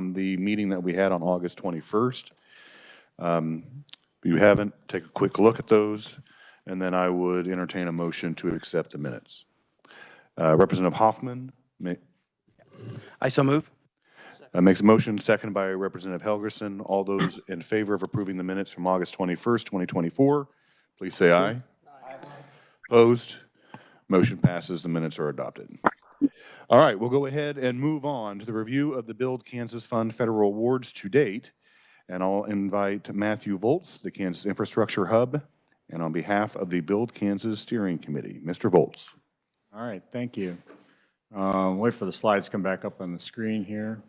from the meeting that we had on August 21st. If you haven't, take a quick look at those, and then I would entertain a motion to accept the minutes. Representative Hoffman I so move. makes a motion, seconded by Representative Helgerson. All those in favor of approving the minutes from August 21st, 2024, please say aye. Aye. Opposed? Motion passes. The minutes are adopted. All right, we'll go ahead and move on to the review of the Build Kansas Fund federal awards to date. And I'll invite Matthew Volz, the Kansas Infrastructure Hub, and on behalf of the Build Kansas Steering Committee, Mr. Volz. All right, thank you. Wait for the slides to come back up on the screen here.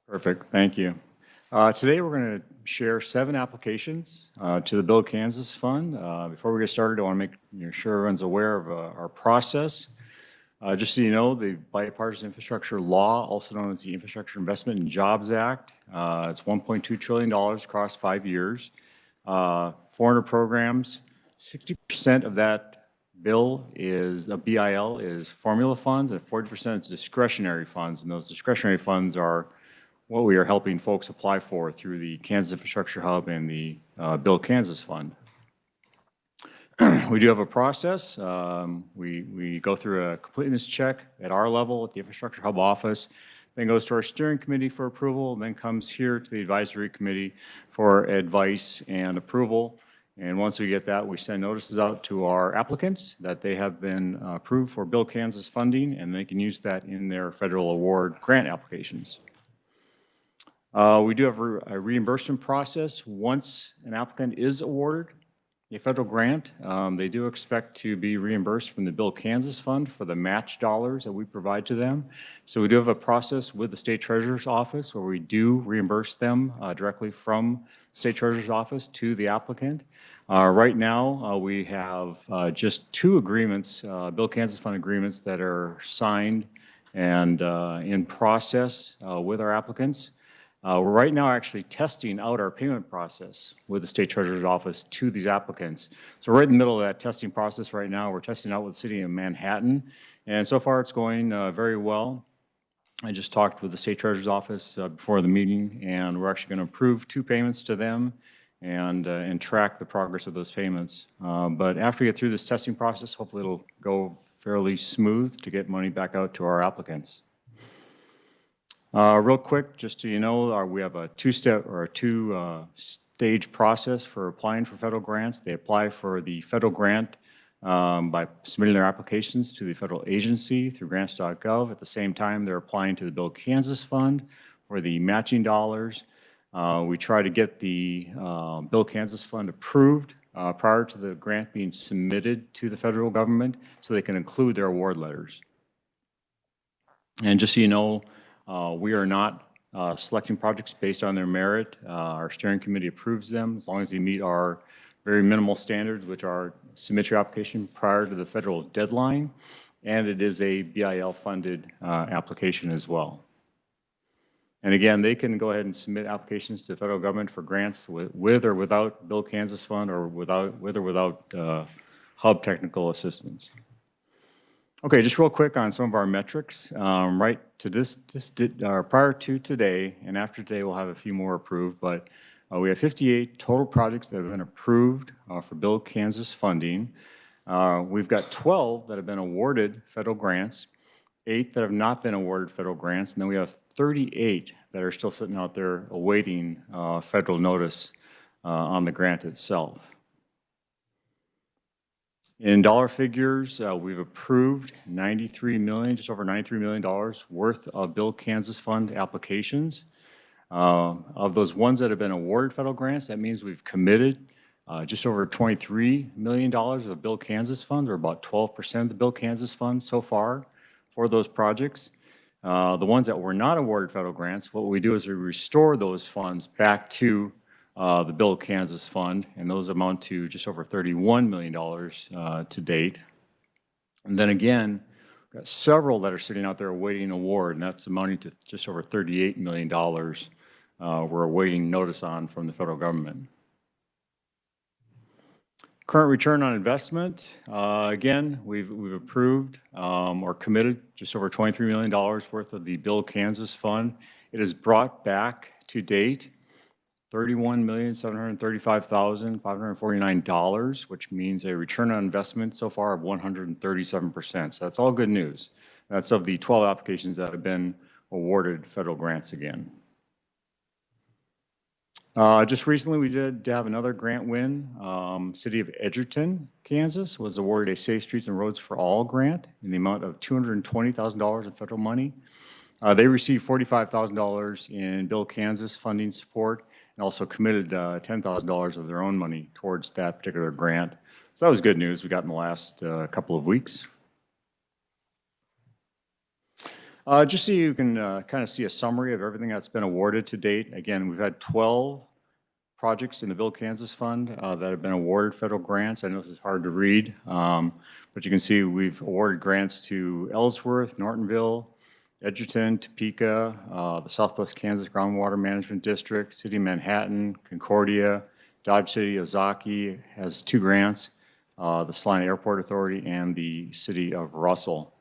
Perfect, thank you. Today we're going to share 7 applications to the Build Kansas Fund. Before we get started, I want to make sure everyone's aware of our process. Just so you know, the Bipartisan Infrastructure Law, also known as the Infrastructure Investment and Jobs Act, it's $1.2 trillion across 5 years. 400 programs, 60% of that bill is a BIL is formula funds, and 40% is discretionary funds. And those discretionary funds are what we are helping folks apply for through the Kansas Infrastructure Hub and the Build Kansas Fund. We do have a process. We go through a completeness check at our level at the Infrastructure Hub office, then goes to our steering committee for approval, and then comes here to the advisory committee for advice and approval. And once we get that, we send notices out to our applicants that they have been approved for Build Kansas funding, and they can use that in their federal award grant applications. We do have a reimbursement process. Once an applicant is awarded a federal grant, they do expect to be reimbursed from the Build Kansas Fund for the match dollars that we provide to them. So we do have a process with the State Treasurer's Office where we do reimburse them directly from the State Treasurer's Office to the applicant. Right now, we have just 2 agreements, Build Kansas Fund agreements that are signed and in process with our applicants. We're right now actually testing out our payment process with the State Treasurer's Office to these applicants. So we're right in the middle of that testing process right now. We're testing out with the City of Manhattan, and so far it's going very well. I just talked with the State Treasurer's Office before the meeting, and we're actually going to approve 2 payments to them and track the progress of those payments. But after we get through this testing process, hopefully it'll go fairly smooth to get money back out to our applicants. Real quick, just so you know, we have a 2-step or a 2-stage process for applying for federal grants. They apply for the federal grant by submitting their applications to the federal agency through ks.gov. At the same time, they're applying to the Build Kansas Fund for the matching dollars. We try to get the Build Kansas Fund approved prior to the grant being submitted to the federal government so they can include their award letters. And just so you know, we are not selecting projects based on their merit. Our steering committee approves them as long as they meet our very minimal standards, which are submit your application prior to the federal deadline, and it is a BIL funded application as well. And again, they can go ahead and submit applications to the federal government for grants with or without Build Kansas Fund or with or without Hub technical assistance. Okay, just real quick on some of our metrics. Right to prior to today and after today, we'll have a few more approved, but we have 58 total projects that have been approved for Build Kansas funding. We've got 12 that have been awarded federal grants, 8 that have not been awarded federal grants, and then we have 38 that are still sitting out there awaiting federal notice on the grant itself. In dollar figures, we've approved $93 million, just over $93 million worth of Build Kansas Fund applications. Of those ones that have been awarded federal grants, that means we've committed just over $23 million of Build Kansas Fund, or about 12% of the Build Kansas Fund so far for those projects. The ones that were not awarded federal grants, what we do is we restore those funds back to the Build Kansas Fund, and those amount to just over $31 million to date. And then again, we've got several that are sitting out there awaiting award, and that's amounting to just over $38 million we're awaiting notice on from the federal government. Current return on investment, again, we've approved or committed just over $23 million worth of the Bill Kansas Fund. It has brought back to date $31,735,549, which means a return on investment so far of 137%. So that's all good news. That's of the 12 applications that have been awarded federal grants again. Just recently, we did have another grant win. City of Edgerton, Kansas, was awarded a Safe Streets and Roads for All grant in the amount of $220,000 in federal money. They received $45,000 in Bill Kansas funding support and also committed $10,000 of their own money towards that particular grant. So that was good news we got in the last couple of weeks. Just so you can kind of see a summary of everything that's been awarded to date. Again, we've had 12 projects in the Bill Kansas Fund that have been awarded federal grants. I know this is hard to read, but you can see we've awarded grants to Ellsworth, Nortonville, Edgerton, Topeka, the Southwest Kansas Groundwater Management District, City of Manhattan, Concordia, Dodge City, Ozaki has 2 grants, the Salina Airport Authority, and the City of Russell.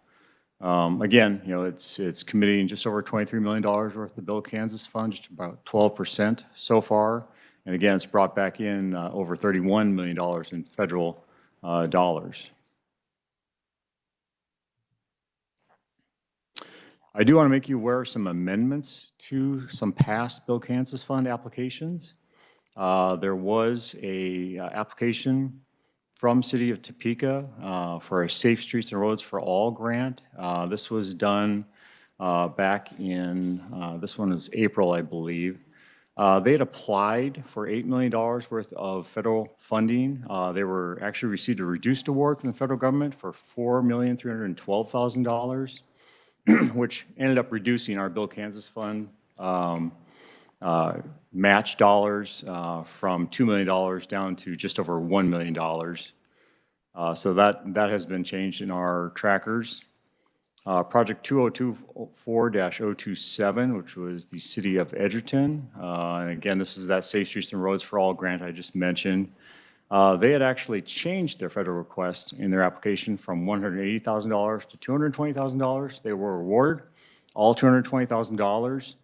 Again, you know, it's committing just over $23 million worth of the Bill Kansas Fund, just about 12% so far. And again, it's brought back in over $31 million in federal dollars. I do want to make you aware of some amendments to some past Bill Kansas Fund applications. There was a application from City of Topeka for a Safe Streets and Roads for All grant. This was done back in, this one was April, I believe. They had applied for $8 million worth of federal funding. They were actually received a reduced award from the federal government for $4,312,000, which ended up reducing our Bill Kansas Fund match dollars from $2 million down to just over $1 million. So that has been changed in our trackers. Project 2024-027, which was the City of Edgerton. And again, this was that Safe Streets and Roads for All grant I just mentioned. They had actually changed their federal request in their application from $180,000 to $220,000. They were awarded all $220,000.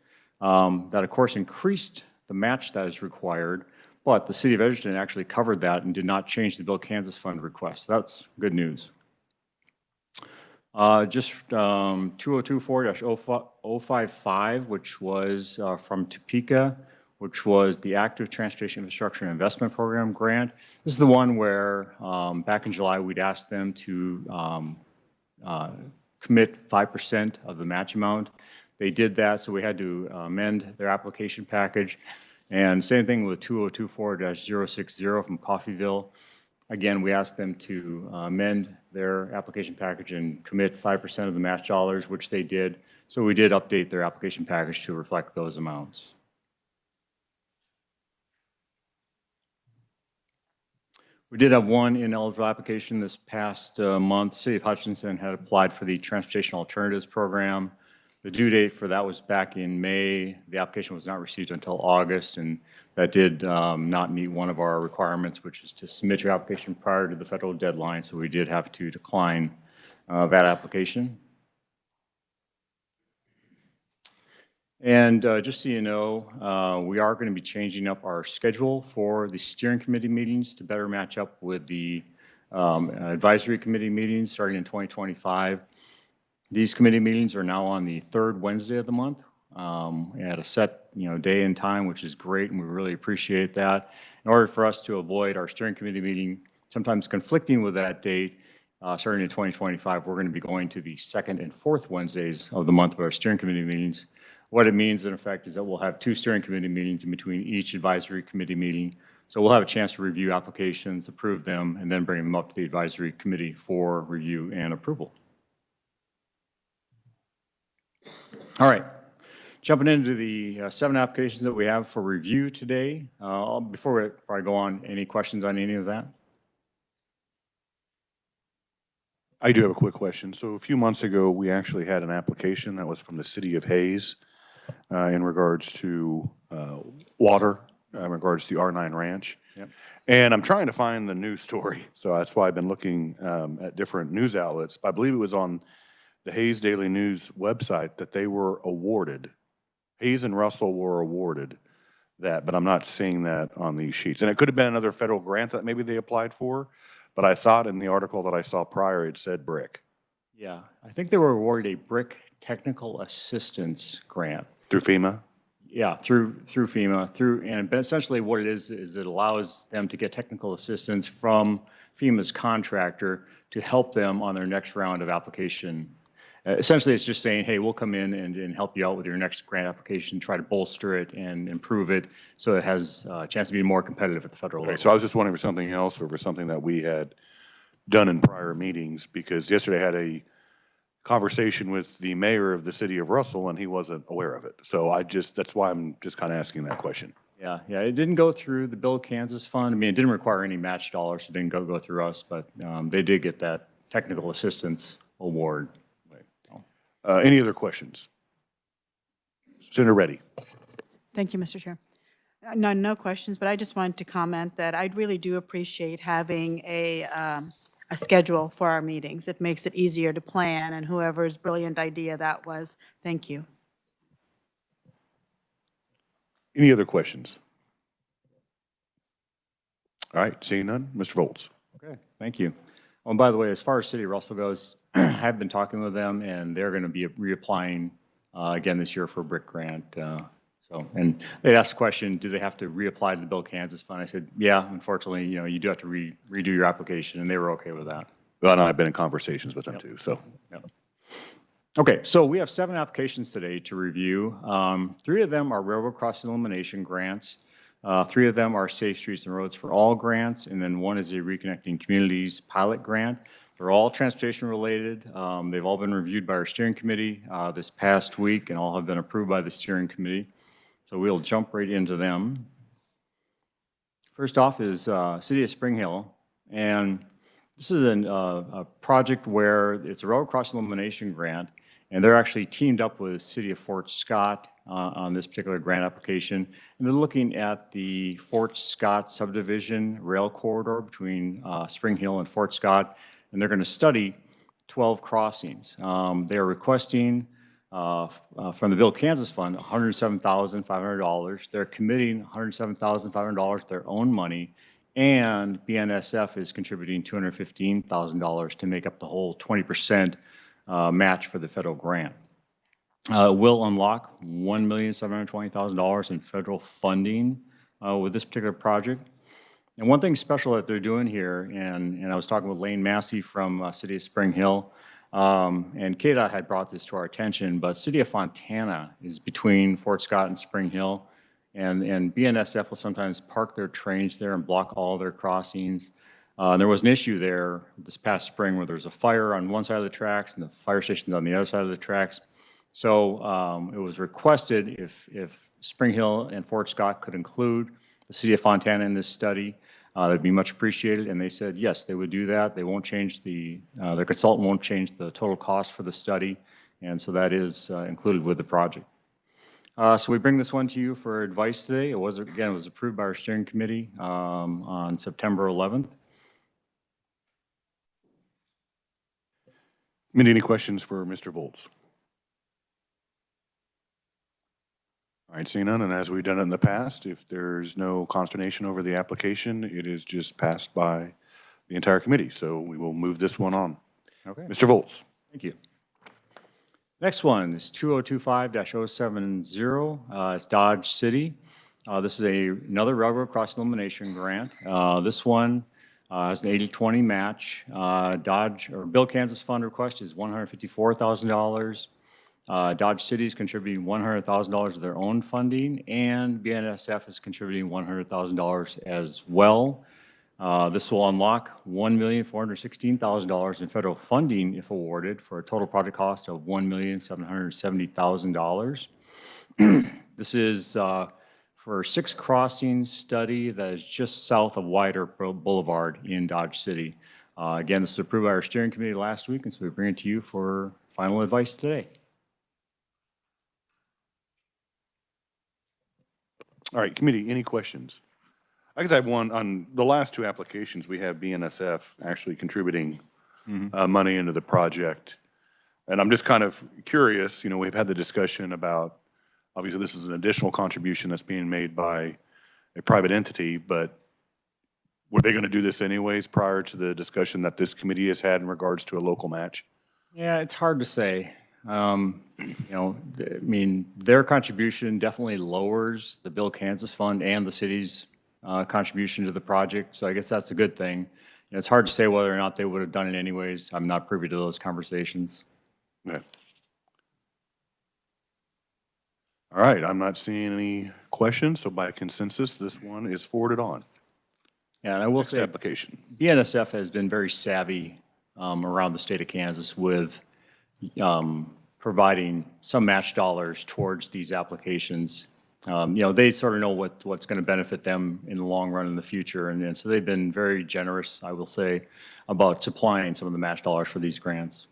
That, of course, increased the match that is required, but the City of Edgerton actually covered that and did not change the Bill Kansas Fund request. That's good news. Just 2024-055, which was from Topeka, which was the Active Transportation Infrastructure and Investment Program grant. This is the one where back in July we'd asked them to commit 5% of the match amount. They did that, so we had to amend their application package. And same thing with 2024-060 from Coffeyville. Again, we asked them to amend their application package and commit 5% of the match dollars, which they did. So we did update their application package to reflect those amounts. We did have one ineligible application this past month. City of Hutchinson had applied for the Transportation Alternatives Program. The due date for that was back in May. The application was not received until August, and that did not meet one of our requirements, which is to submit your application prior to the federal deadline, so we did have to decline that application. And just so you know, we are going to be changing up our schedule for the steering committee meetings to better match up with the advisory committee meetings starting in 2025. These committee meetings are now on the 3rd Wednesday of the month at a set day and time, which is great, and we really appreciate that. In order for us to avoid our steering committee meeting sometimes conflicting with that date, starting in 2025, we're going to be going to the 2nd and 4th Wednesdays of the month with our steering committee meetings. What it means, in effect, is that we'll have 2 steering committee meetings in between each advisory committee meeting. So we'll have a chance to review applications, approve them, and then bring them up to the advisory committee for review and approval. All right, jumping into the 7 applications that we have for review today. Before I go on, any questions on any of that? I do have a quick question. So a few months ago, we actually had an application that was from the City of Hayes in regards to water in regards to the R9 Ranch. Yep. And I'm trying to find the news story, so that's why I've been looking at different news outlets. I believe it was on the Hayes Daily News website that they were awarded. Hayes and Russell were awarded that, but I'm not seeing that on these sheets. And it could have been another federal grant that maybe they applied for, but I thought in the article that I saw prior, it said BRIC Yeah, I think they were awarded a BRIC Technical Assistance Grant. through FEMA. Yeah, through FEMA, but essentially what it is it allows them to get technical assistance from FEMA's contractor to help them on their next round of application. Essentially, it's just saying, hey, we'll come in and help you out with your next grant application, try to bolster it and improve it so it has a chance to be more competitive at the federal Okay, level. so I was just wondering for something else or for something that we had done in prior meetings, because yesterday I had a conversation with the mayor of the city of Russell, and he wasn't aware of it. So that's why I'm just kind of asking that question. Yeah, it didn't go through the Bill Kansas Fund. I mean, it didn't require any match dollars. It didn't go through us, but they did get that technical assistance award. Any other questions? Senator Reddy. Thank you, Mr. Chair. No questions, but I just wanted to comment that I really do appreciate having a schedule for our meetings. It makes it easier to plan, and whoever's brilliant idea that was, thank you. Any other questions? All right, seeing none, Mr. Volz. Okay, thank you. Oh, and by the way, as far as City of Russell goes, I've been talking with them, and they're going to be reapplying again this year for a BRIC grant. And they asked the question, do they have to reapply to the Bill Kansas Fund? I said, yeah, unfortunately, you do have to redo your application, and they were okay with that. Well, and I've been in conversations with them too, so. Yep. Okay, so we have 7 applications today to review. 3 of them are railroad crossing elimination grants. 3 of them are Safe Streets and Roads for All grants, and then 1 is a Reconnecting Communities pilot grant. They're all transportation related. They've all been reviewed by our steering committee this past week, and all have been approved by the steering committee. So we'll jump right into them. First off is City of Spring Hill, and this is a project where it's a railroad crossing elimination grant, and they're actually teamed up with City of Fort Scott on this particular grant application, and they're looking at the Fort Scott subdivision rail corridor between Spring Hill and Fort Scott, and they're going to study 12 crossings. They are requesting from the Bill Kansas Fund $107,500. They're committing $107,500 of their own money, and BNSF is contributing $215,000 to make up the whole 20% match for the federal grant. It will unlock $1,720,000 in federal funding with this particular project. And one thing special that they're doing here, and I was talking with Lane Massey from City of Spring Hill, and KDOT had brought this to our attention, but City of Fontana is between Fort Scott and Spring Hill, and BNSF will sometimes park their trains there and block all their crossings. There was an issue there this past spring where there was a fire on one side of the tracks and the fire station's on the other side of the tracks. So it was requested if Spring Hill and Fort Scott could include the City of Fontana in this study. That'd be much appreciated, and they said yes, they would do that. They won't change their consultant won't change the total cost for the study, and so that is included with the project. So we bring this one to you for advice today. It was approved by our steering committee on September 11th. Any questions for Mr. Volz? All right, seeing none, and as we've done it in the past, if there's no consternation over the application, it is just passed by the entire committee. So we will move this one on. Okay. Mr. Volz. Thank you. Next one is 2025-070. It's Dodge City. This is another railroad cross elimination grant. This one has an 80-20 match. Bill Kansas Fund request is $154,000. Dodge City is contributing $100,000 of their own funding, and BNSF is contributing $100,000 as well. This will unlock $1,416,000 in federal funding if awarded, for a total project cost of $1,770,000. This is for 6 crossings study that is just south of Wider Boulevard in Dodge City. Again, this was approved by our steering committee last week, and so we bring it to you for final advice today. All right, committee, any questions? I guess I have one. On the last two applications, we have BNSF actually contributing money into the project. And I'm just kind of curious, we've had the discussion about, obviously, this is an additional contribution that's being made by a private entity, but were they going to do this anyways prior to the discussion that this committee has had in regards to a local match? Yeah, it's hard to say. Their contribution definitely lowers the Bill Kansas Fund and the city's contribution to the project, so I guess that's a good thing. It's hard to say whether or not they would have done it anyways. I'm not privy to those conversations. Okay. All right, I'm not seeing any questions, so by consensus, this one is forwarded on. Yeah, and I will Next say, application. BNSF has been very savvy around the state of Kansas with providing some match dollars towards these applications. They sort of know what's going to benefit them in the long run in the future, and so they've been very generous, I will say, about supplying some of the match dollars for these grants.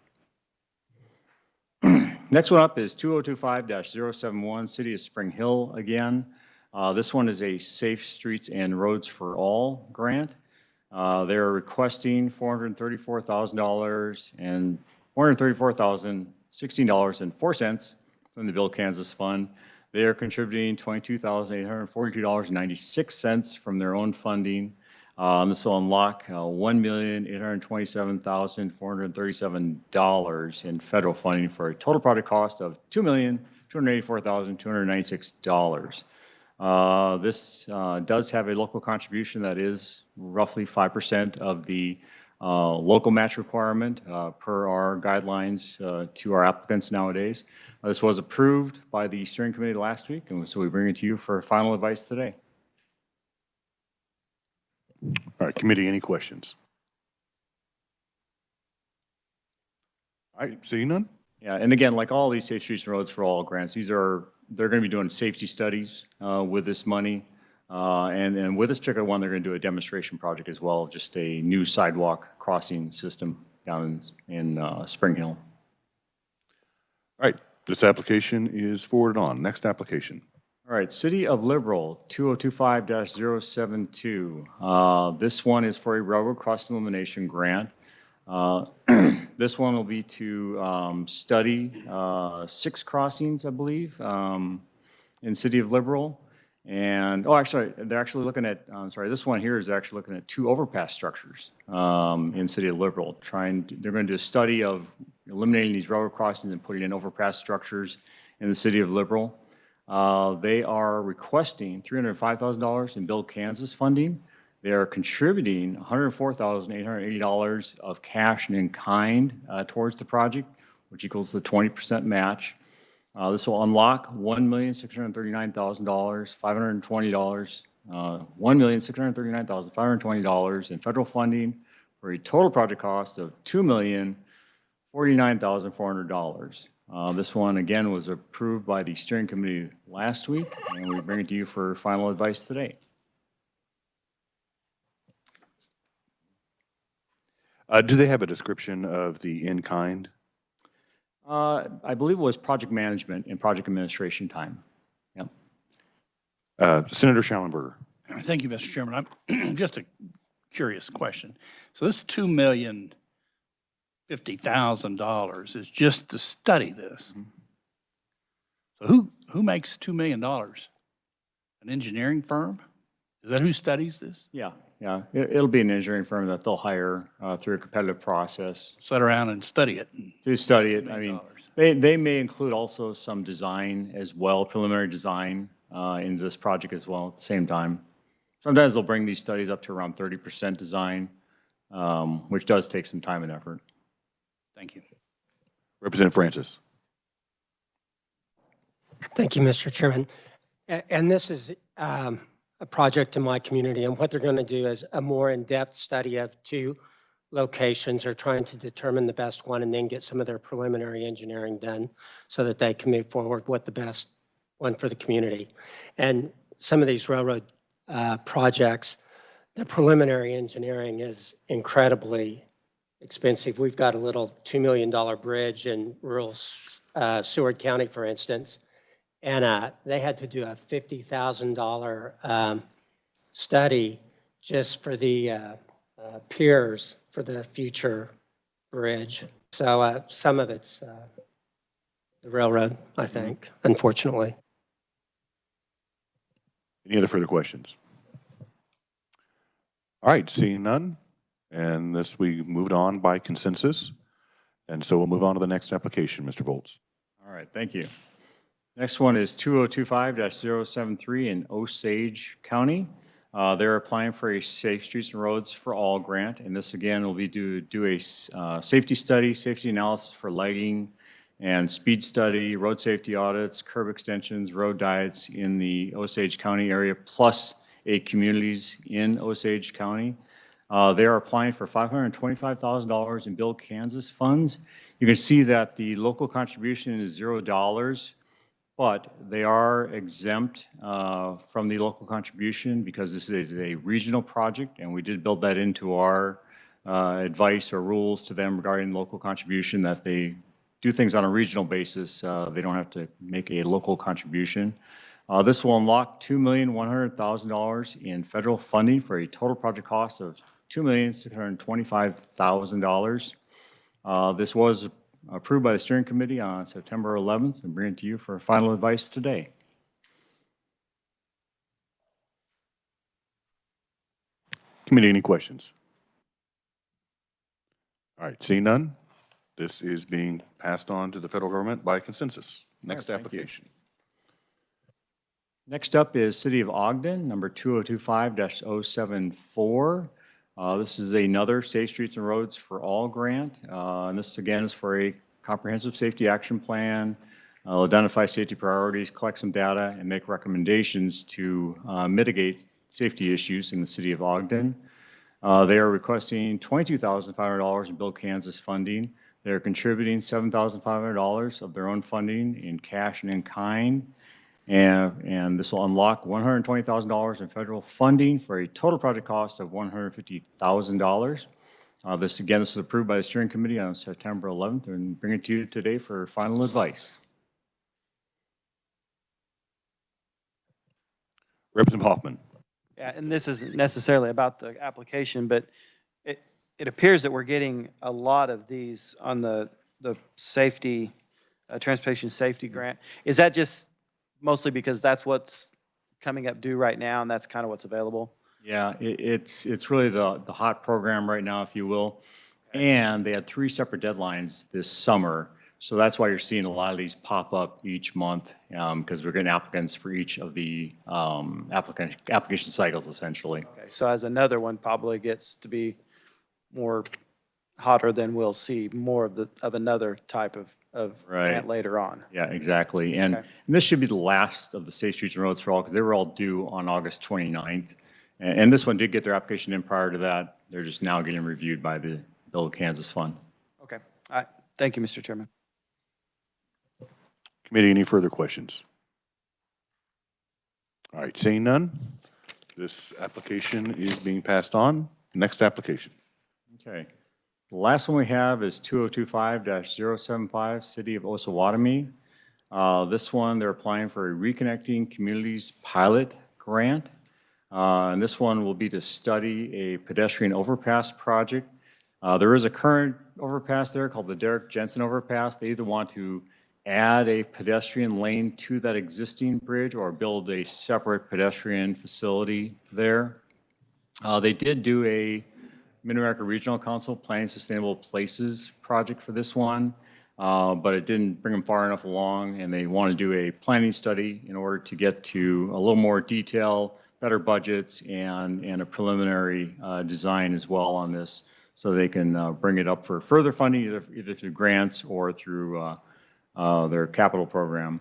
Next one up is 2025-071, City of Spring Hill again. This one is a Safe Streets and Roads for All grant. They're requesting $434,000 and $434,016.04 from the Bill Kansas Fund. They are contributing $22,842.96 from their own funding. This will unlock $1,827,437 in federal funding for a total project cost of $2,284,296. This does have a local contribution that is roughly 5% of the local match requirement per our guidelines to our applicants nowadays. This was approved by the steering committee last week, and so we bring it to you for final advice today. All right, committee, any questions? All right, seeing none? Yeah, and again, like all these Safe Streets and Roads for All grants, they're going to be doing safety studies with this money. And with this particular one, they're going to do a demonstration project as well, just a new sidewalk crossing system down in Spring Hill. All right, this application is forwarded on. Next application. All right, City of Liberal, 2025-072. This one is for a railroad crossing elimination grant. This one will be to study 6 crossings, I believe, in City of Liberal. And, they're actually looking at, this one here is actually looking at 2 overpass structures in City of Liberal. They're going to do a study of eliminating these railroad crossings and putting in overpass structures in the City of Liberal. They are requesting $305,000 in Bill Kansas funding. They are contributing $104,880 of cash and in kind towards the project, which equals the 20% match. This will unlock $1,639,520, $1,639,520 in federal funding for a total project cost of $2,049,400. This one, again, was approved by the steering committee last week, and we bring it to you for final advice today. Do they have a description of the in-kind? I believe it was project management and project administration time. Yep. Senator Schallenberger. Thank you, Mr. Chairman. I'm just a curious question. So this $2,050,000 is just to study this. So who makes $2 million? An engineering firm? Is that who studies this? Yeah. It'll be an engineering firm that they'll hire through a competitive process. Sit around and study it. To study it. I mean, they may include also some design as well, preliminary design into this project as well at the same time. Sometimes they'll bring these studies up to around 30% design, which does take some time and effort. Thank you. Representative Francis. Thank you, Mr. Chairman. And this is a project in my community, and what they're going to do is a more in-depth study of 2 locations. They're trying to determine the best one and then get some of their preliminary engineering done so that they can move forward with the best one for the community. And some of these railroad projects, the preliminary engineering is incredibly expensive. We've got a little $2 million bridge in rural Seward County, for instance, And they had to do a $50,000 study just for the piers for the future bridge. So some of it's the railroad, I think, unfortunately. Any other further questions? All right, seeing none, and this, we moved on by consensus. And so we'll move on to the next application, Mr. Volz. All right, thank you. Next one is 2025-073 in Osage County. They're applying for a Safe Streets and Roads for All grant, and this again will be do a safety study, safety analysis for lighting and speed study, road safety audits, curb extensions, road diets in the Osage County area, plus 8 communities in Osage County. They are applying for $525,000 in Bill Kansas funds. You can see that the local contribution is $0, but they are exempt from the local contribution because this is a regional project, and we did build that into our advice or rules to them regarding local contribution, that they do things on a regional basis. They don't have to make a local contribution. This will unlock $2,100,000 in federal funding for a total project cost of $2,625,000. This was approved by the steering committee on September 11th and bring it to you for final advice today. Committee, any questions? All right, seeing none, this is being passed on to the federal government by consensus. Next Thank you. application. Next up is City of Ogden, number 2025-074. This is another Safe Streets and Roads for All grant. And this again is for a comprehensive safety action plan. It'll identify safety priorities, collect some data, and make recommendations to mitigate safety issues in the City of Ogden. They are requesting $22,500 in Bill Kansas funding. They're contributing $7,500 of their own funding in cash and in kind. And this will unlock $120,000 in federal funding for a total project cost of $150,000. This was approved by the steering committee on September 11th and bring it to you today for final advice. Representative Hoffman. Yeah, and this isn't necessarily about the application, but it appears that we're getting a lot of these on the safety, transportation safety grant. Is that just mostly because that's what's coming up due right now and that's kind of what's available? Yeah, it's really the hot program right now, if you will. And they had 3 separate deadlines this summer. So that's why you're seeing a lot of these pop up each month, because we're getting applicants for each of the application cycles, essentially. Okay, so as another one probably gets to be more hotter, than we'll see more of another type of Right. grant later on. Yeah, exactly. And, Okay. and this should be the last of the Safe Streets and Roads for All, because they were all due on August 29th. And this one did get their application in prior to that. They're just now getting reviewed by the Bill Kansas Fund. Okay, all right. Thank you, Mr. Chairman. Committee, any further questions? All right, seeing none, this application is being passed on. Next application. Okay. The last one we have is 2025-075, City of Osawatomie. This one, they're applying for a Reconnecting Communities Pilot Grant. And this one will be to study a pedestrian overpass project. There is a current overpass there called the Derrick Jensen Overpass. They either want to add a pedestrian lane to that existing bridge or build a separate pedestrian facility there. They did do a Mid-America Regional Council Planning Sustainable Places project for this one, but it didn't bring them far enough along, and they want to do a planning study in order to get to a little more detail, better budgets, and a preliminary design as well on this, so they can bring it up for further funding, either through grants or through their capital program.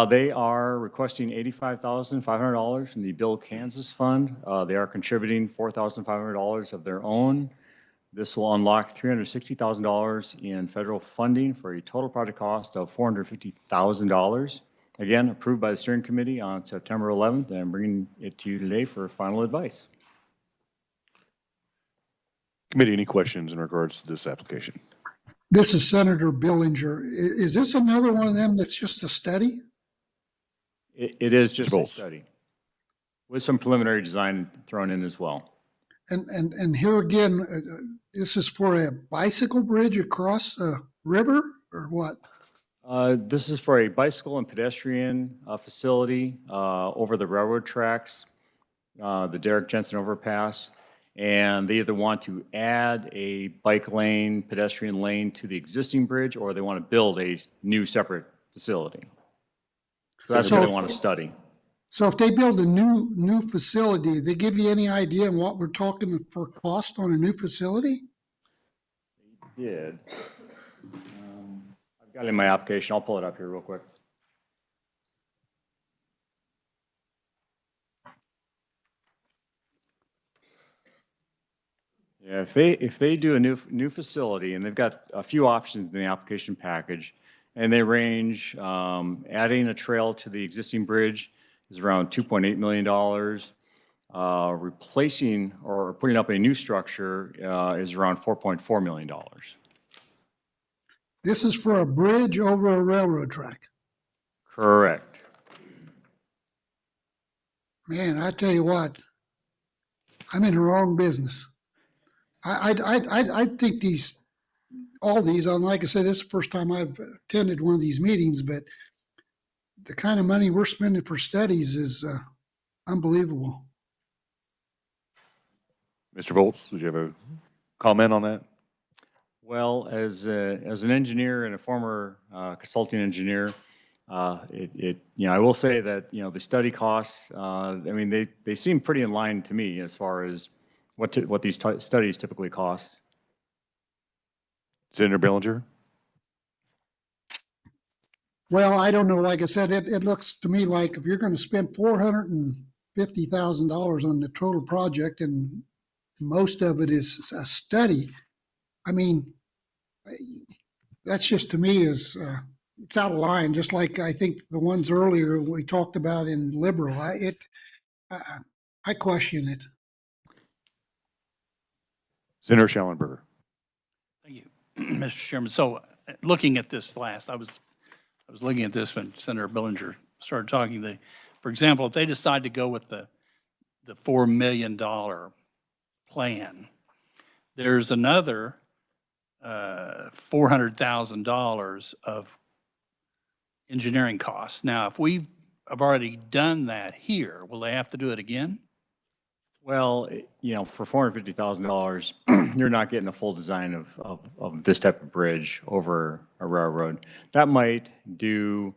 They are requesting $85,500 from the Bill Kansas Fund. They are contributing $4,500 of their own. This will unlock $360,000 in federal funding for a total project cost of $450,000. Again, approved by the steering committee on September 11th, and I'm bringing it to you today for final advice. Committee, any questions in regards to this application? This is Senator Billinger. Is this another one of them that's just a study? It is just a Volz. study with some preliminary design thrown in as well. And here again, this is for a bicycle bridge across a river or what? This is for a bicycle and pedestrian facility over the railroad tracks, the Derrick Jensen overpass. And they either want to add a bike lane, pedestrian lane to the existing bridge, or they want to build a new separate facility. So that's what they want to study. So if they build a new facility, they give you any idea on what we're talking for cost on a new facility? Did. I've got it in my application. I'll pull it up here real quick. Yeah, if they do a new facility, and they've got a few options in the application package, and they range, adding a trail to the existing bridge is around $2.8 million. Replacing or putting up a new structure is around $4.4 million. This is for a bridge over a railroad track. Correct. Man, I tell you what, I'm in the wrong business. I think all these, like I said, this is the first time I've attended one of these meetings, but the kind of money we're spending for studies is unbelievable. Mr. Volz, did you have a comment on that? Well, as an engineer and a former consulting engineer, I will say that, the study costs, I mean, they seem pretty in line to me as far as what these studies typically cost. Senator Bellinger? Well, I don't know. Like I said, it looks to me like if you're going to spend $450,000 on the total project and most of it is a study, I mean, that's just to me is it's out of line. Just like I think the ones earlier we talked about in liberal, I question it. Senator Schallenberger? Thank you, Mr. Chairman. So looking at this last, I was looking at this when Senator Bellinger started talking. For example, if they decide to go with the $4 million plan, there's another $400,000 of engineering costs. Now, if we have already done that here, will they have to do it again? Well, for $450,000, you're not getting a full design of this type of bridge over a railroad. That might do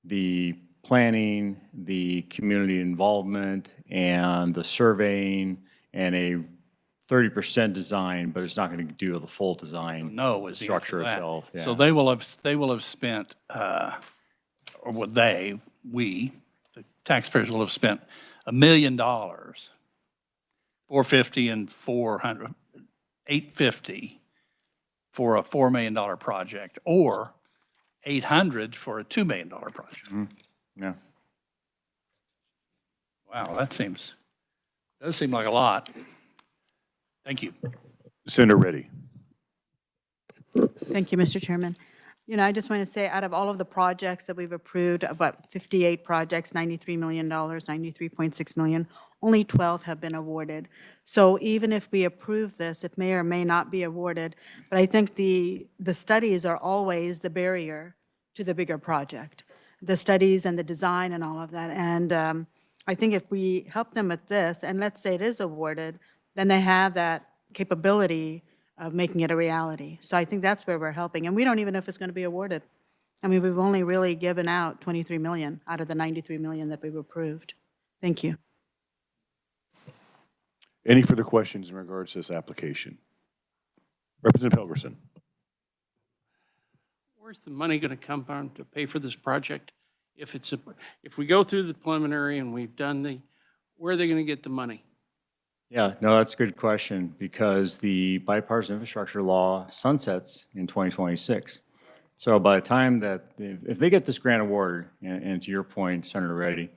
the planning, the community involvement, and the surveying, and a 30% design, but it's not going to do the full design. No, is the answer structure to that. itself. Yeah. So they will have spent, or what we, the taxpayers will have spent $1 million, 450 and 400, 850 for a $4 million project, or 800 for a $2 million project. Yeah. Wow, does seem like a lot. Thank you. Senator Reddy? Thank you, Mr. Chairman. I just want to say, out of all of the projects that we've approved, about 58 projects, $93 million, $93.6 million, only 12 have been awarded. So even if we approve this, it may or may not be awarded. But I think the studies are always the barrier to the bigger project, the studies and the design and all of that. And I think if we help them with this, and let's say it is awarded, then they have that capability of making it a reality. So I think that's where we're helping. And we don't even know if it's going to be awarded. I mean, we've only really given out 23 million out of the 93 million that we've approved. Thank you. Any further questions in regards to this application? Representative Helgerson? Where's the money going to come from to pay for this project? If we go through the preliminary and we've done where are they going to get the money? Yeah, no, that's a good question, because the bipartisan infrastructure law sunsets in 2026. So by the time that, if they get this grant awarded, and to your point, Senator Reddy,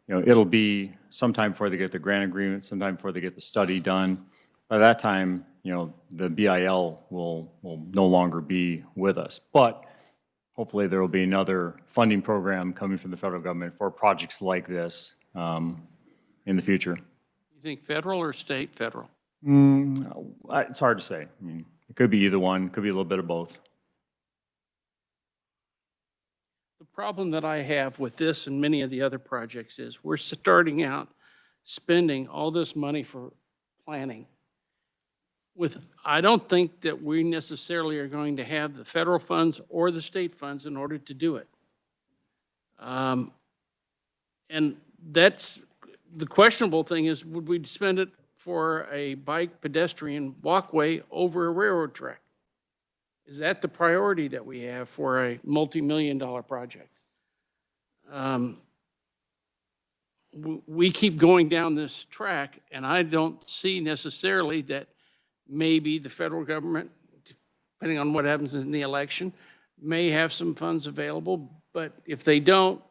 it'll be sometime before they get the grant agreement, sometime before they get the study done. By that time, the BIL will no longer be with us. But hopefully there will be another funding program coming from the federal government for projects like this in the future. You think federal or state federal? It's hard to say. I mean, it could be either one, could be a little bit of both. The problem that I have with this and many of the other projects is we're starting out spending all this money for planning I don't think that we necessarily are going to have the federal funds or the state funds in order to do it. And that's, the questionable thing is, would we spend it for a bike pedestrian walkway over a railroad track? Is that the priority that we have for a multi-million-dollar project? We keep going down this track, and I don't see necessarily that maybe the federal government, depending on what happens in the election, may have some funds available, but if they don't,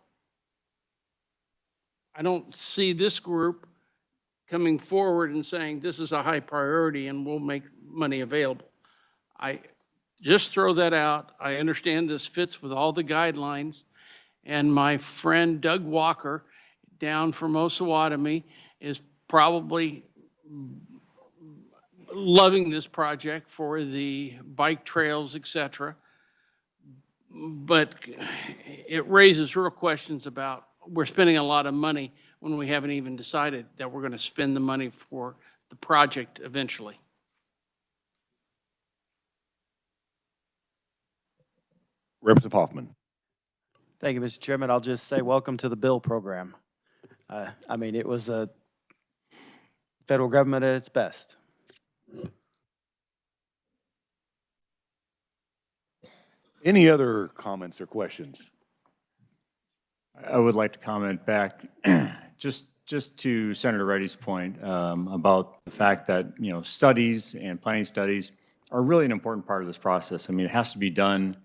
I don't see this group coming forward and saying this is a high priority and we'll make money available. I just throw that out. I understand this fits with all the guidelines, and my friend Doug Walker down from Osawatomie is probably loving this project for the bike trails, et cetera. But it raises real questions about, we're spending a lot of money when we haven't even decided that we're going to spend the money for the project eventually. Representative Hoffman. Thank you, Mr. Chairman. I'll just say welcome to the bill program. I mean, it was a federal government at its best. Any other comments or questions? I would like to comment back just to Senator Reddy's point about the fact that, you know, studies and planning studies are really an important part of this process. I mean, it has to be done,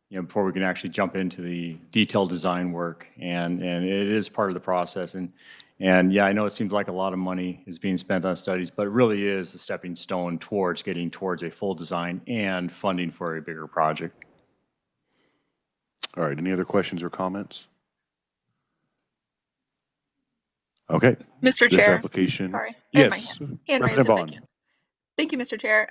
you know, before we can actually jump into the detailed design work, and it is part of the process. And yeah, I know it seems like a lot of money is being spent on studies, but it really is a stepping stone towards getting towards a full design and funding for a bigger project. All right, any other questions or comments? Okay. Mr. This Chair. application. Sorry. I had my Yes. hand raised Representative if I Vaughn. can. Thank you, Mr. Chair.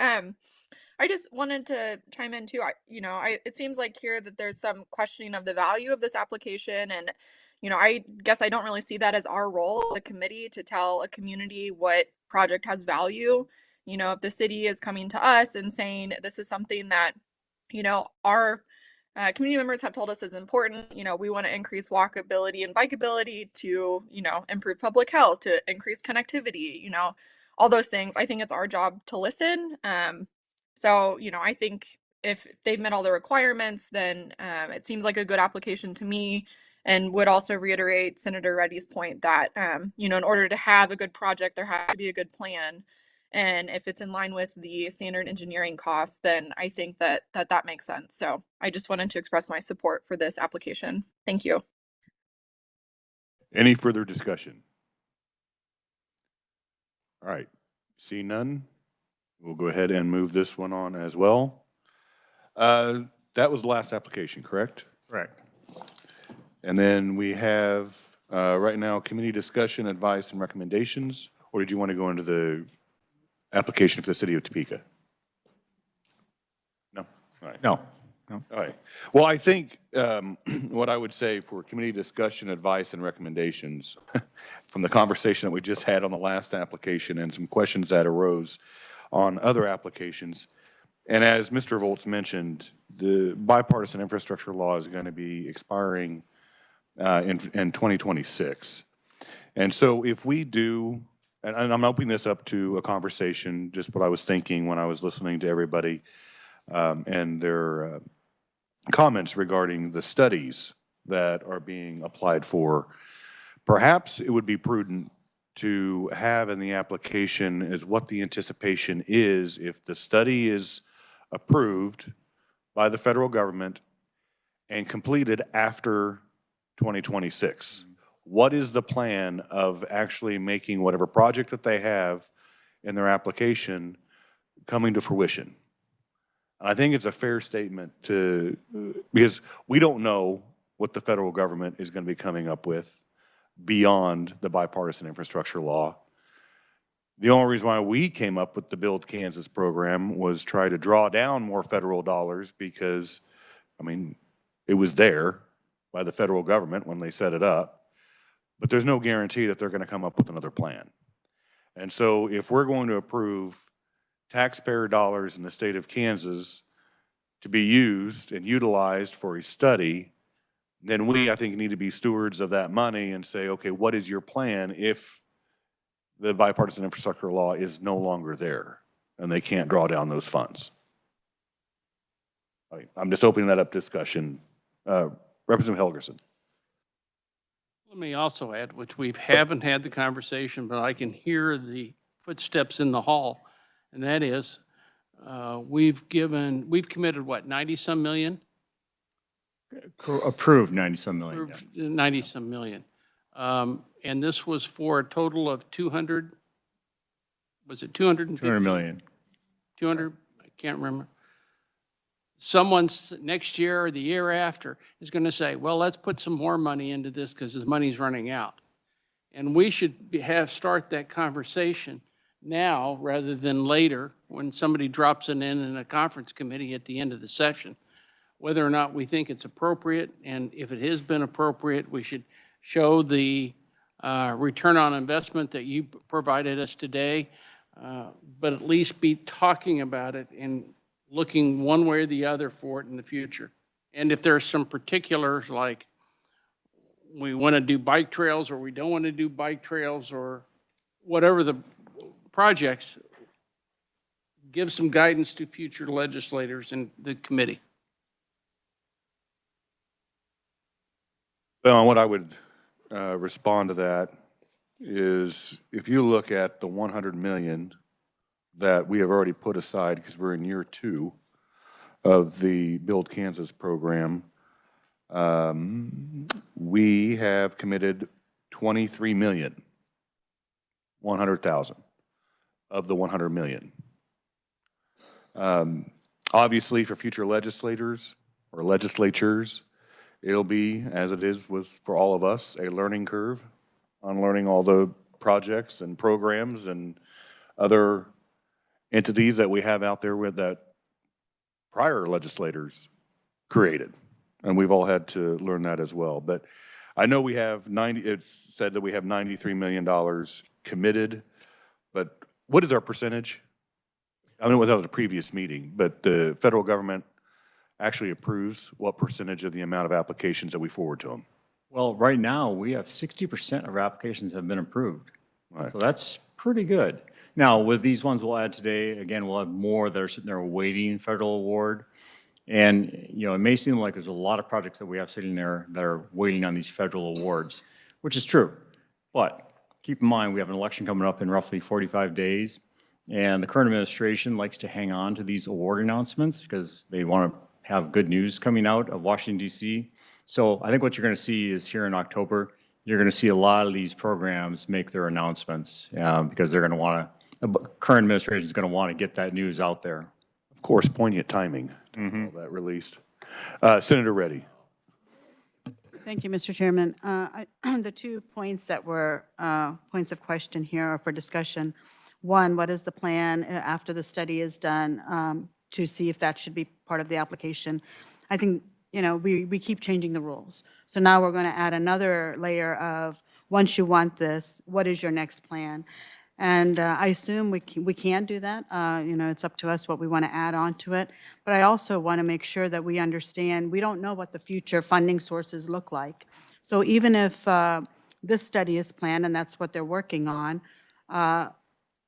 I just wanted to chime in too. It seems like here that there's some questioning of the value of this application, and I guess I don't really see that as our role, the committee, to tell a community what project has value. If the city is coming to us and saying this is something that our community members have told us is important. We want to increase walkability and bikeability to, improve public health, to increase connectivity, all those things. I think it's our job to listen. So, I think if they've met all the requirements, then it seems like a good application to me, and would also reiterate Senator Reddy's point that, in order to have a good project, there has to be a good plan. And if it's in line with the standard engineering costs, then I think that makes sense. So I just wanted to express my support for this application. Thank you. Any further discussion? All right, see none. We'll go ahead and move this one on as well. That was the last application, correct? Correct. And then we have right now committee discussion, advice, and recommendations. Or did you want to go into the application for the city of Topeka? No? All right. No. All right. Well, I think what I would say for committee discussion, advice, and recommendations from the conversation that we just had on the last application and some questions that arose on other applications, and as Mr. Volz mentioned, the bipartisan infrastructure law is going to be expiring in 2026. And so if we do, and I'm opening this up to a conversation, just what I was thinking when I was listening to everybody and their comments regarding the studies that are being applied for. Perhaps it would be prudent to have in the application is what the anticipation is if the study is approved by the federal government and completed after 2026. What is the plan of actually making whatever project that they have in their application coming to fruition? And I think it's a fair statement to, because we don't know what the federal government is going to be coming up with beyond the bipartisan infrastructure law. The only reason why we came up with the Build Kansas program was try to draw down more federal dollars because, I mean, it was there by the federal government when they set it up, but there's no guarantee that they're going to come up with another plan. And so if we're going to approve taxpayer dollars in the state of Kansas to be used and utilized for a study, then we, I think, need to be stewards of that money and say, okay, what is your plan if the bipartisan infrastructure law is no longer there and they can't draw down those funds? I'm just opening that up to discussion. Representative Helgerson. Let me also add, which we haven't had the conversation, but I can hear the footsteps in the hall, and that is, we've committed what, 90-some million? Approved 90-some million. Yeah. Approved 90-some million. And this was for a total of 200, was it 250? 200 million. 200, I can't remember. Someone's next year or the year after is going to say, well, let's put some more money into this because the money's running out. And we should start that conversation now rather than later when somebody drops it in a conference committee at the end of the session, whether or not we think it's appropriate. And if it has been appropriate, we should show the return on investment that you provided us today, but at least be talking about it and looking one way or the other for it in the future. And if there's some particulars like we want to do bike trails or we don't want to do bike trails or whatever the projects, give some guidance to future legislators and the committee. Well, what I would respond to that is if you look at the 100 million that we have already put aside because we're in year 2 of the Build Kansas program, we have committed 23,100,000 of the 100 million. Obviously, for future legislators or legislatures, it'll be, as it is for all of us, a learning curve on learning all the projects and programs and other entities that we have out there with that prior legislators created. And we've all had to learn that as well. But I know we have it's said that we have $93 million committed, but what is our percentage? I mean, it was out of the previous meeting, but the federal government actually approves what percentage of the amount of applications that we forward to them? Well, right now, we have 60% of our applications have been approved. Right. So that's pretty good. Now, with these ones we'll add today, again, we'll have more that are sitting there awaiting federal award. And, it may seem like there's a lot of projects that we have sitting there that are waiting on these federal awards, which is true. But keep in mind, we have an election coming up in roughly 45 days. And the current administration likes to hang on to these award announcements because they want to have good news coming out of Washington, D.C. So I think what you're going to see is here in October, you're going to see a lot of these programs make their announcements because they're going to want to, the current administration is going to want to get that news out there. Of course, poignant timing to have all that released. Senator Reddy. Thank you, Mr. Chairman. The 2 points that were points of question here are for discussion. One, what is the plan after the study is done to see if that should be part of the application? I think, we keep changing the rules. So now we're going to add another layer of, once you want this, what is your next plan? And I assume we can do that. It's up to us what we want to add on to it. But I also want to make sure that we understand, we don't know what the future funding sources look like. So even if this study is planned and that's what they're working on,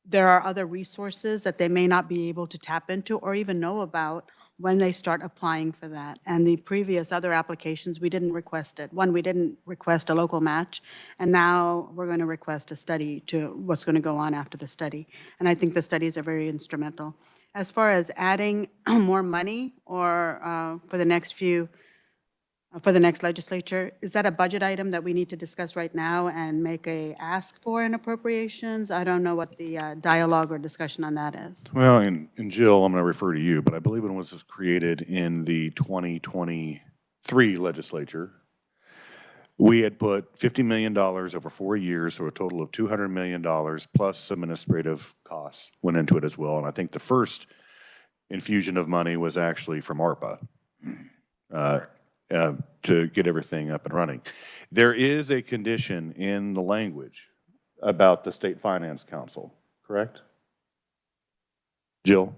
there are other resources that they may not be able to tap into or even know about when they start applying for that. And the previous other applications, we didn't request it. One, we didn't request a local match, and now we're going to request a study to what's going to go on after the study. And I think the studies are very instrumental. As far as adding more money or for the next few for the next legislature. Is that a budget item that we need to discuss right now and make a ask for in appropriations? I don't know what the dialogue or discussion on that is. Well, and Jill, I'm going to refer to you, but I believe when it was created in the 2023 legislature, we had put $50 million over 4 years, so a total of $200 million plus administrative costs went into it as well. And I think the first infusion of money was actually from ARPA to get everything up and running. There is a condition in the language about the State Finance Council, correct? Jill?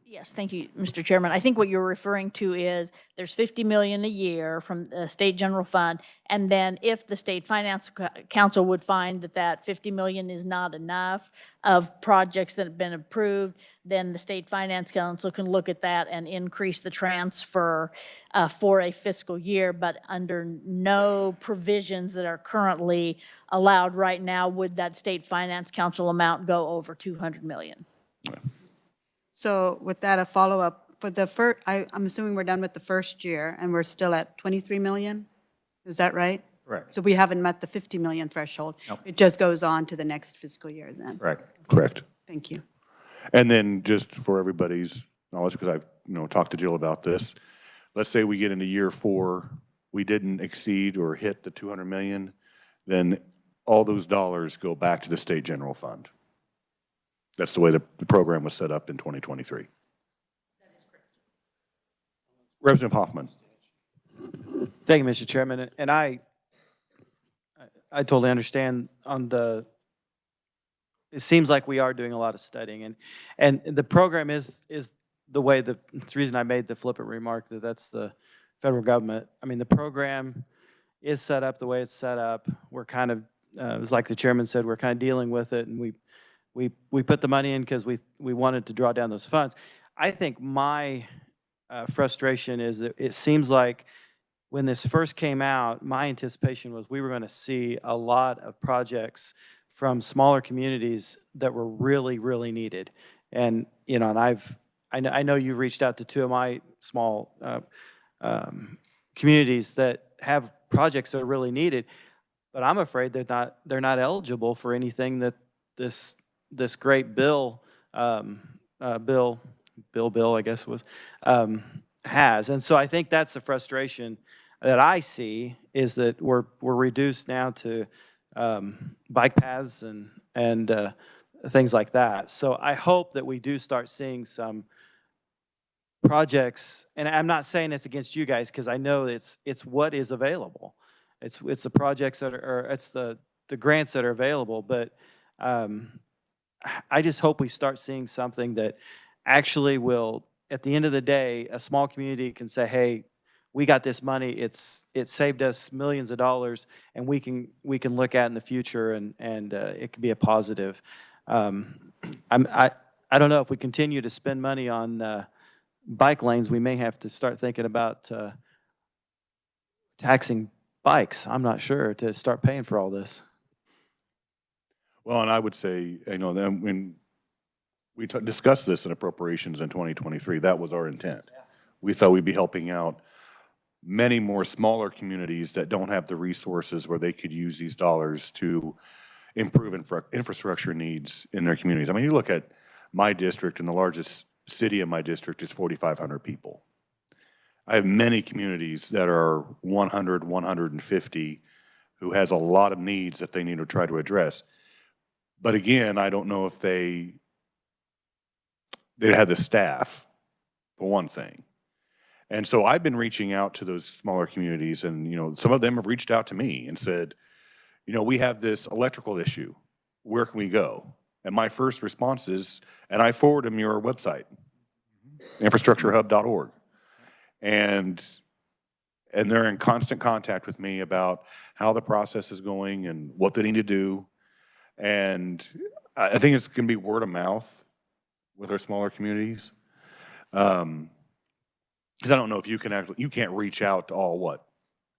Yes, thank you, Mr. Chairman. I think what you're referring to is there's 50 million a year from the state general fund, and then if the State Finance Council would find that that 50 million is not enough of projects that have been approved, then the State Finance Council can look at that and increase the transfer for a fiscal year, but under no provisions that are currently allowed right now would that State Finance Council amount go over 200 million. So with that, a follow-up, for the first, I'm assuming we're done with the first year, and we're still at 23 million? Is that right? Correct. So we haven't met the 50 million threshold? Nope. It just goes on to the next fiscal year then? Correct. Correct. Thank you. And then just for everybody's knowledge, because I've talked to Jill about this, let's say we get into year 4, we didn't exceed or hit the 200 million, then all those dollars go back to the state general fund. That's the way the program was set up in 2023. That is correct. Representative Hoffman. Thank you, Mr. Chairman. And I totally understand on the, it seems like we are doing a lot of studying, and the program is the way, it's the reason I made the flippant remark that that's the federal government. I mean, the program is set up the way it's set up. We're kind of, it was like the chairman said, we're kind of dealing with it, and we put the money in because we wanted to draw down those funds. I think my frustration is that it seems like when this first came out, my anticipation was we were going to see a lot of projects from smaller communities that were really, really needed. And, and I know you've reached out to 2 of my small communities that have projects that are really needed, but I'm afraid they're not eligible for anything that this great bill, I guess was, has. And so I think that's the frustration that I see, is that we're reduced now to bike paths and things like that. So I hope that we do start seeing some projects, and I'm not saying it's against you guys, because I know it's what is available. It's the projects that are, or it's the grants that are available, but I just hope we start seeing something that actually will, at the end of the day, a small community can say, hey, we got this money, it saved us millions of dollars, and we can look at in the future, and it could be a positive. I don't know, if we continue to spend money on bike lanes, we may have to start thinking about taxing bikes. I'm not sure, to start paying for all this. Well, and I would say, when we discussed this in appropriations in 2023, that was our intent. Yeah. We thought we'd be helping out many more smaller communities that don't have the resources where they could use these dollars to improve infrastructure needs in their communities. I mean, you look at my district, and the largest city in my district is 4,500 people. I have many communities that are 100, 150, who has a lot of needs that they need to try to address. But again, I don't know if they have the staff, for one thing. And so I've been reaching out to those smaller communities, and some of them have reached out to me and said, we have this electrical issue. Where can we go? And my first response is, and I forward them your website, infrastructurehub.org. And they're in constant contact with me about how the process is going and what they need to do. And I think it's going to be word of mouth with our smaller communities. Because I don't know if you can't reach out to all,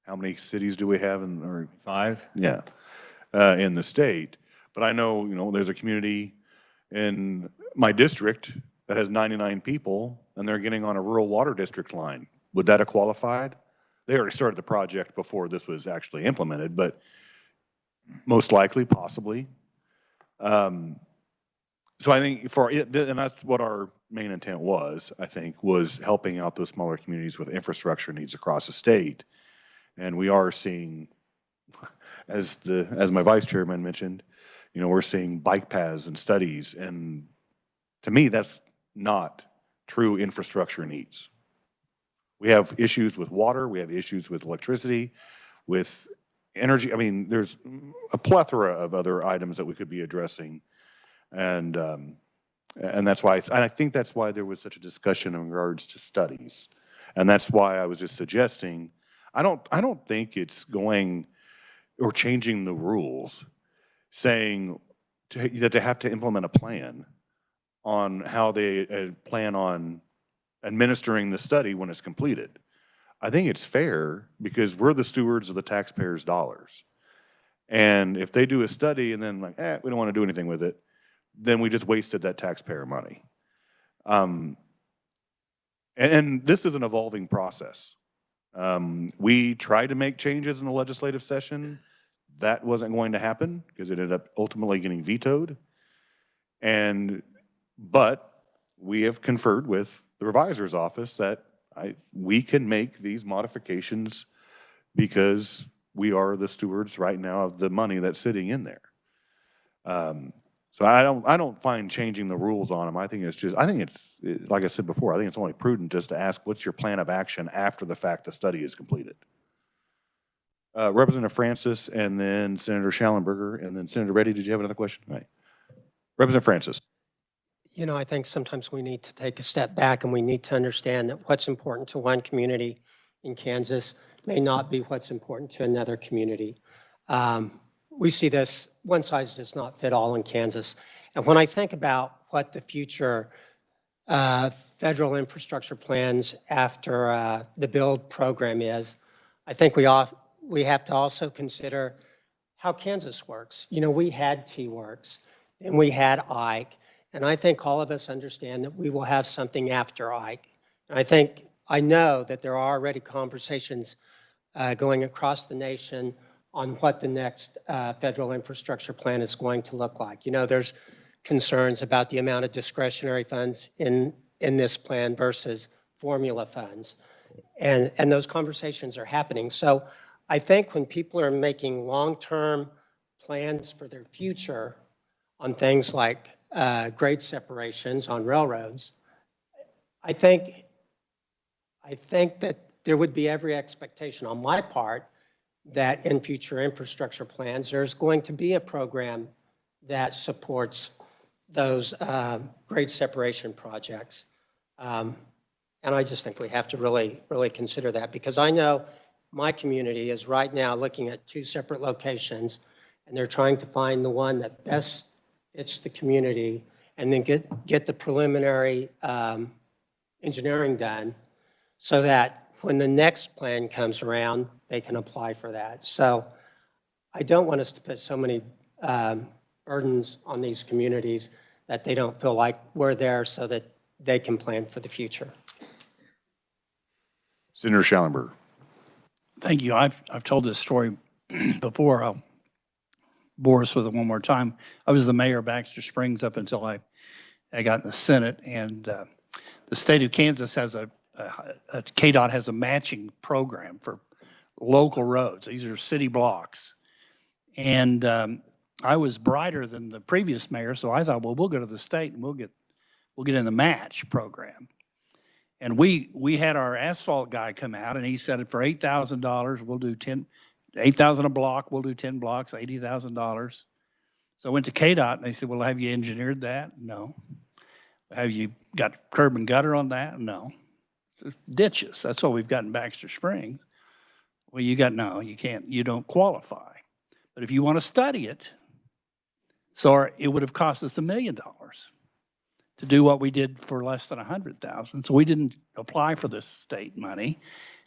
how many cities do we have or 5? Yeah, in the state. But I know, there's a community in my district that has 99 people, and they're getting on a rural water district line. would that have qualified? They already started the project before this was actually implemented, but most likely, possibly. So I think for it, and that's what our main intent was, I think, was helping out those smaller communities with infrastructure needs across the state. And we are seeing, as my vice chairman mentioned, you know, we're seeing bike paths and studies, and to me, that's not true infrastructure needs. We have issues with water, we have issues with electricity, with energy. I mean, there's a plethora of other items that we could be addressing. And that's why, and I think that's why there was such a discussion in regards to studies. And that's why I was just suggesting, I don't think it's going or changing the rules, saying that they have to implement a plan on how they plan on administering the study when it's completed. I think it's fair because we're the stewards of the taxpayers' dollars. And if they do a study and then like, we don't want to do anything with it, then we just wasted that taxpayer money. And this is an evolving process. We tried to make changes in the legislative session. That wasn't going to happen because it ended up ultimately getting vetoed. But we have conferred with the revisor's office that we can make these modifications because we are the stewards right now of the money that's sitting in there. So I don't find changing the rules on them. I think it's like I said before, I think it's only prudent just to ask, what's your plan of action after the fact the study is completed? Representative Francis, and then Senator Schallenberger, and then Senator Reddy, did you have another question? All right. Representative Francis. You know, I think sometimes we need to take a step back and we need to understand that what's important to one community in Kansas may not be what's important to another community. We see this, one size does not fit all in Kansas. And when I think about what the future federal infrastructure plans after the build program is, I think we have to also consider how Kansas works. You know, we had T-Works and we had Ike, and I think all of us understand that we will have something after Ike. And I know that there are already conversations going across the nation on what the next federal infrastructure plan is going to look like. You know, there's concerns about the amount of discretionary funds in this plan versus formula funds. And those conversations are happening. So I think when people are making long-term plans for their future on things like grade separations on railroads, I think that there would be every expectation on my part that in future infrastructure plans, there's going to be a program that supports those grade separation projects. And I just think we have to really, really consider that, because I know my community is right now looking at 2 separate locations, and they're trying to find the one that best fits the community and then get the preliminary engineering done so that when the next plan comes around, they can apply for that. So I don't want us to put so many burdens on these communities that they don't feel like we're there so that they can plan for the future. Senator Schallenberger. Thank you. I've told this story before. I'll bore us with it one more time. I was the mayor of Baxter Springs up until I got in the Senate, and the state of Kansas has KDOT has a matching program for local roads. These are city blocks. And I was brighter than the previous mayor, so I thought, well, we'll go to the state and we'll get in the match program. And we had our asphalt guy come out, and he said, for $8,000, we'll do $8,000 a block, we'll do 10 blocks, $80,000. So I went to KDOT, and they said, well, have you engineered that? No. Have you got curb and gutter on that? No. Ditches, that's what we've got in Baxter Springs. Well, no, you can't, you don't qualify. But if you want to study it, so it would have cost us $1 million to do what we did for less than $100,000. So we didn't apply for the state money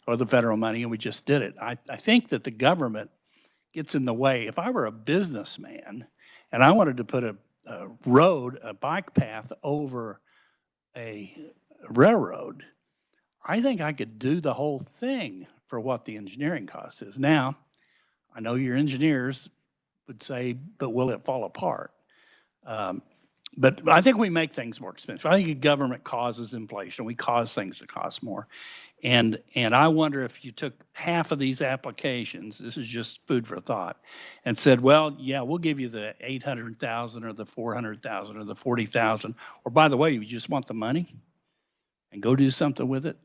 or the federal money, and we just did it. I think that the government gets in the way. If I were a businessman and I wanted to put a road, a bike path over a railroad, I think I could do the whole thing for what the engineering cost is. Now, I know your engineers would say, but will it fall apart? But I think we make things more expensive. I think the government causes inflation. We cause things to cost more. And I wonder if you took half of these applications, this is just food for thought, and said, well, yeah, we'll give you the 800,000 or the 400,000 or the 40,000, or by the way, you just want the money and go do something with it.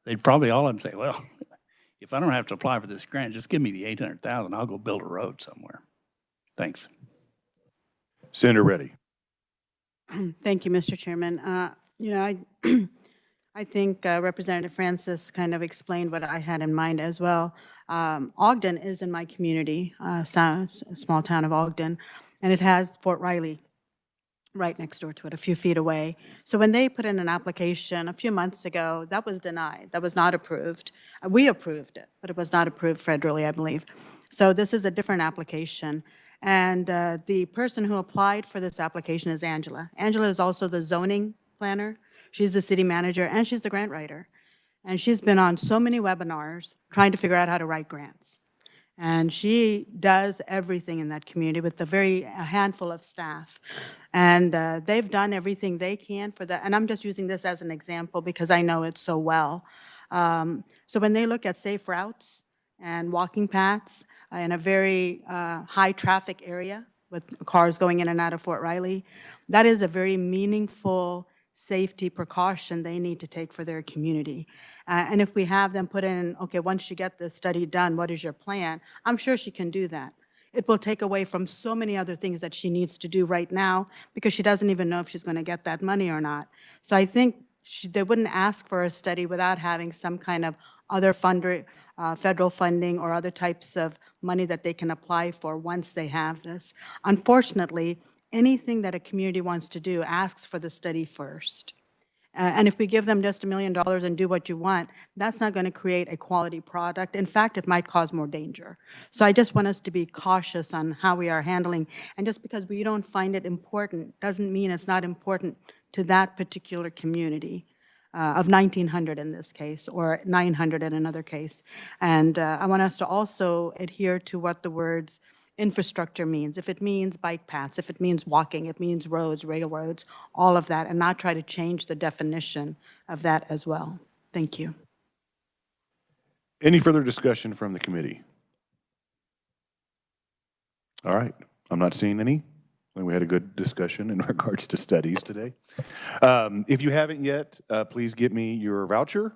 They'd probably all of them say, well, if I don't have to apply for this grant, just give me the 800,000. I'll go build a road somewhere. Thanks. Senator Reddy. Thank you, Mr. Chairman. I think Representative Francis kind of explained what I had in mind as well. Ogden is in my community, small town of Ogden, and it has Fort Riley right next door to it, a few feet away. So when they put in an application a few months ago, that was denied. That was not approved. We approved it, but it was not approved federally, I believe. So this is a different application. And the person who applied for this application is Angela. Angela is also the zoning planner. She's the city manager, and she's the grant writer. And she's been on so many webinars trying to figure out how to write grants. And she does everything in that community with a handful of staff. And they've done everything they can for that. And I'm just using this as an example because I know it so well. So when they look at safe routes and walking paths in a very high traffic area with cars going in and out of Fort Riley, that is a very meaningful safety precaution they need to take for their community. And if we have them put in, okay, once you get this study done, what is your plan? I'm sure she can do that. It will take away from so many other things that she needs to do right now because she doesn't even know if she's going to get that money or not. So I think they wouldn't ask for a study without having some kind of other federal funding or other types of money that they can apply for once they have this. Unfortunately, anything that a community wants to do asks for the study first. And if we give them just $1 million and do what you want, that's not going to create a quality product. In fact, it might cause more danger. So I just want us to be cautious on how we are handling. And just because we don't find it important doesn't mean it's not important to that particular community of 1,900 in this case, or 900 in another case. And I want us to also adhere to what the words infrastructure means. If it means bike paths, if it means walking, it means roads, railroads, all of that, and not try to change the definition of that as well. Thank you. Any further discussion from the committee? All right, I'm not seeing any. We had a good discussion in regards to studies today. If you haven't yet, please get me your voucher.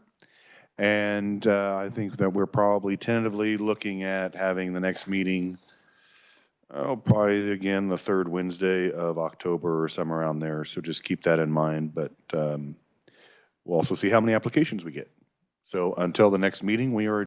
And I think that we're probably tentatively looking at having the next meeting, probably again the third Wednesday of October or somewhere around there. So just keep that in mind. But we'll also see how many applications we get. So until the next meeting, we are